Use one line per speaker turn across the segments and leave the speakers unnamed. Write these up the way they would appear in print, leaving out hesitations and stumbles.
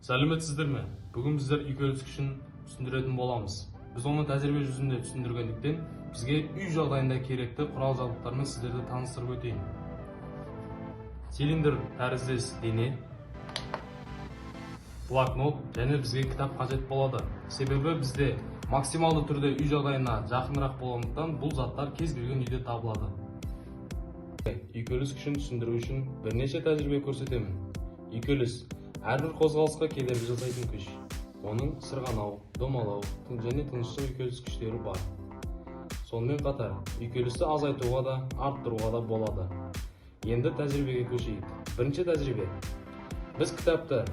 Сәлеметсіздер ме? Бүгін біздер үйкеліс күшін түсіндіретін боламыз. Біз оны тәжірибе жүзінде түсіндіргендіктен, бізге үй жағдайында керекті құрал жабдықтармен сіздерді таныстырып өтейін. Цилиндр тәріздес дене, блокнот және бізге кітап қажет болады. Себебі бізде максималды түрде үй жағдайына жақынырақ болғандықтан бұл заттар кез келген үйде табылады. Үйкеліс күшін түсіндіру үшін бірнеше тәжірибе көрсетемін. Үйкеліс әрбір қозғалысқа кедергі жасайтын күш. Оның сырғанау, домалау және тыныштық үйкеліс күштері бар. Сонымен қатар, үйкелісті азайтуға да, арттыруға да болады. Енді тәжірибеге көшейік. Бірінші тәжірибе. Біз кітапты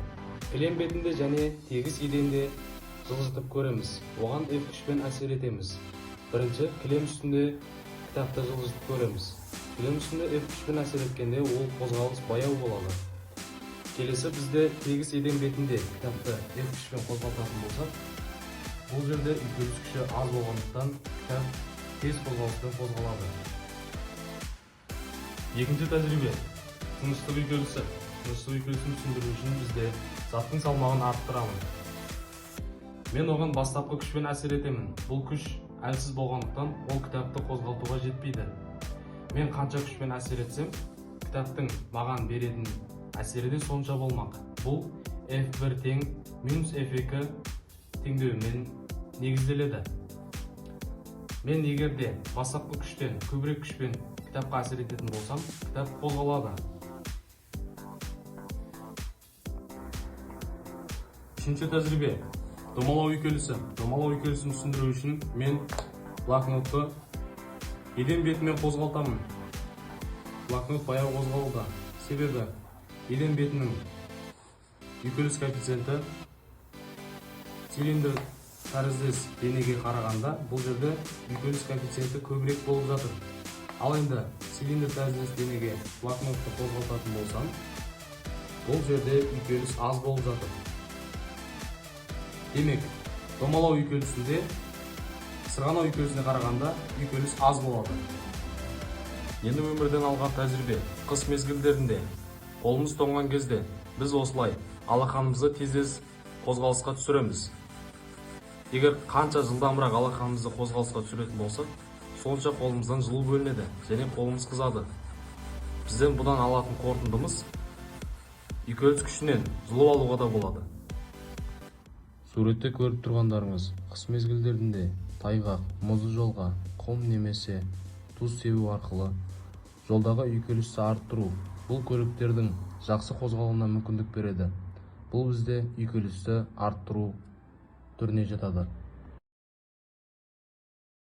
кілем бетінде және тегіс еденде жылжытып көреміз. Оған F күшпен әсер етеміз. Бірінші, кілем үстінде кітапты жылжытып көреміз. Кілем үстінде F күшпен әсер еткенде ол қозғалыс баяу болады. Келесі бізде тегіс еден бетінде кітапты F күшпен қозғалтатын болсақ, бұл жерде үйкеліс күші аз болғандықтан кітап тез қозғалыспен қозғалады. Екінші тәжірибе. Тыныштық үйкелісі. Тыныштық үйкелісін түсіндіру үшін бізде заттың салмағын арттырамын. Мен оған бастапқы күшпен әсер етемін. Бұл күш әлсіз болғандықтан ол кітапты қозғалтуға жетпейді. Мен қанша күшпен әсер етсем, кітаптың маған беретін әсері де сонша болмақ. Бұл F1 тең минус F2 теңдеуімен негізделеді. Мен егерде бастапқы күштен көбірек күшпен кітапқа әсер ететін болсам, кітап қозғалады. Үшінші тәжірибе. Домалау үйкелісі. Домалау үйкелісін түсіндіру үшін мен блокнотты еден бетімен қозғалтамын. Блокнот баяу қозғалуда. Себебі еден бетінің үйкеліс коэффициенті цилиндр тәріздес денеге қарағанда бұл жерде үйкеліс коэффициенті көбірек болып жатыр. Ал енді цилиндр тәріздес денеге блокнотты қозғалтатын болсам, бұл жерде үйкеліс аз болып жатыр. Демек, домалау үйкелісінде сырғанау үйкелісіне қарағанда үйкеліс аз болады. Енді өмірден алған тәжірибе. Қыс мезгілдерінде қолымыз тоңған кезде біз осылай алақанымызды тез қозғалысқа түсіреміз. Егер қанша жылдамырақ алақанымызды қозғалысқа түсіретін болсақ, сонша қолымыздан жылу бөлінеді және қолымыз қызады. Бізден бұдан алатын қорытындымыз үйкеліс күшінен жылу алуға да болады. Суретте көріп тұрғандарыңыз қыс мезгілдерінде тайғақ, мұзды жолға құм немесе тұз себу арқылы жолдағы үйкелісті арттыру. Бұл көліктердің жақсы қозғалуына мүмкіндік береді. Бұл бізде үйкелісті арттыру түріне жатады.